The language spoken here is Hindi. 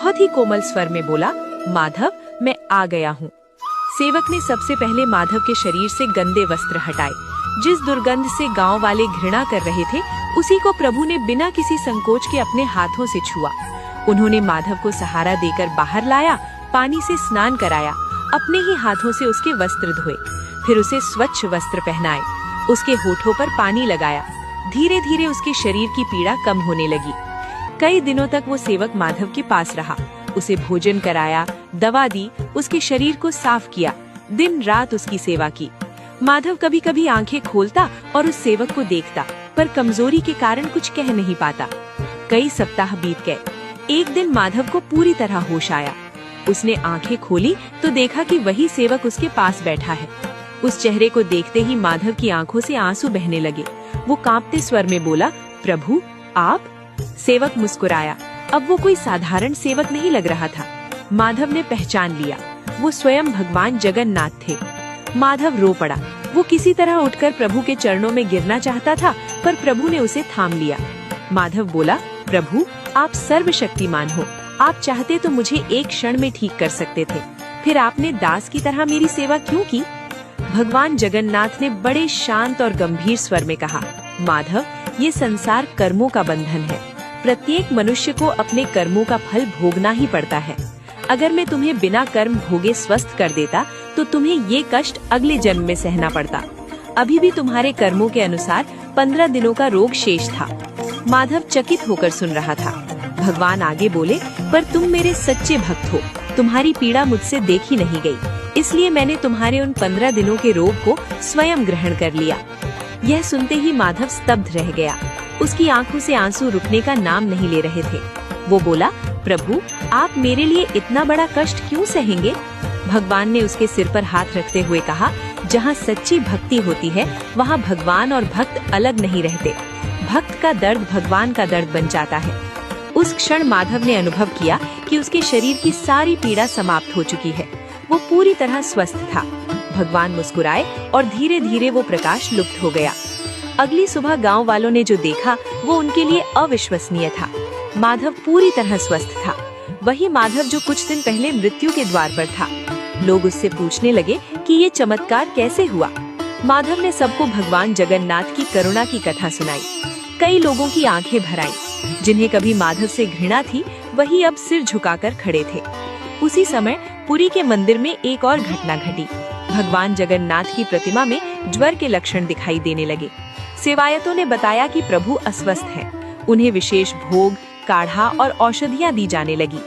बहुत ही कोमल स्वर में बोला, माधव, मैं आ गया हूँ। सेवक ने सबसे पहले माधव के शरीर से गंदे वस्त्र हटाए। जिस दुर्गंध से गांव वाले घृणा कर रहे थे, उसी को प्रभु ने बिना किसी संकोच के अपने हाथों से छुआ। उन्होंने माधव को सहारा देकर बाहर लाया, पानी से स्नान कराया, अपने ही हाथों से उसके वस्त्र धोए, फिर उसे स्वच्छ वस्त्र पहनाए, उसके होठों पर पानी लगाया। धीरे धीरे उसके शरीर की पीड़ा कम होने लगी। कई दिनों तक वो सेवक माधव के पास रहा, उसे भोजन कराया, दवा दी, उसके शरीर को साफ किया, दिन रात उसकी सेवा की। माधव कभी कभी आंखें खोलता और उस सेवक को देखता, पर कमजोरी के कारण कुछ कह नहीं पाता। कई सप्ताह बीत गए। एक दिन माधव को पूरी तरह होश आया। उसने आंखें खोली तो देखा कि वही सेवक उसके पास बैठा है। उस चेहरे को देखते ही माधव की आंखों से आंसू बहने लगे। वो कांपते स्वर में बोला, प्रभु, आप? सेवक मुस्कुराया। अब वो कोई साधारण सेवक नहीं लग रहा था। माधव ने पहचान लिया, वो स्वयं भगवान जगन्नाथ थे। माधव रो पड़ा। वो किसी तरह उठकर प्रभु के चरणों में गिरना चाहता था, पर प्रभु ने उसे थाम लिया। माधव बोला, प्रभु, आप सर्वशक्तिमान हो, आप चाहते तो मुझे एक क्षण में ठीक कर सकते थे, फिर आपने दास की तरह मेरी सेवा क्यों की? भगवान जगन्नाथ ने बड़े शांत और गंभीर स्वर में कहा, माधव, ये संसार कर्मों का बंधन है। प्रत्येक मनुष्य को अपने कर्मों का फल भोगना ही पड़ता है। अगर मैं तुम्हें बिना कर्म भोगे स्वस्थ कर देता तो तुम्हें ये कष्ट अगले जन्म में सहना पड़ता। अभी भी तुम्हारे कर्मों के अनुसार 15 दिनों का रोग शेष था। माधव चकित होकर सुन रहा था। भगवान आगे बोले, पर तुम मेरे सच्चे भक्त हो, तुम्हारी पीड़ा मुझसे देखी नहीं गई, इसलिए मैंने तुम्हारे उन 15 दिनों के रोग को स्वयं ग्रहण कर लिया। यह सुनते ही माधव स्तब्ध रह गया। उसकी आंखों से आंसू रुकने का नाम नहीं ले रहे थे। वो बोला, प्रभु, आप मेरे लिए इतना बड़ा कष्ट क्यों सहेंगे? भगवान ने उसके सिर पर हाथ रखते हुए कहा, जहाँ सच्ची भक्ति होती है वहाँ भगवान और भक्त अलग नहीं रहते। भक्त का दर्द भगवान का दर्द बन जाता है। उस क्षण माधव ने अनुभव किया कि उसके शरीर की सारी पीड़ा समाप्त हो चुकी है। वो पूरी तरह स्वस्थ था। भगवान मुस्कुराए और धीरे धीरे वो प्रकाश लुप्त हो गया। अगली सुबह गांव वालों ने जो देखा वो उनके लिए अविश्वसनीय था। माधव पूरी तरह स्वस्थ था, वही माधव जो कुछ दिन पहले मृत्यु के द्वार पर था। लोग उससे पूछने लगे कि ये चमत्कार कैसे हुआ। माधव ने सबको भगवान जगन्नाथ की करुणा की कथा सुनाई। कई लोगों की आंखें भर आईं। जिन्हें कभी माधव से घृणा थी, वही अब सिर झुकाकर खड़े थे। उसी समय पुरी के मंदिर में एक और घटना घटी। भगवान जगन्नाथ की प्रतिमा में ज्वर के लक्षण दिखाई देने लगे। सेवायतों ने बताया कि प्रभु अस्वस्थ हैं। उन्हें विशेष भोग, काढ़ा और औषधियां दी जाने लगी।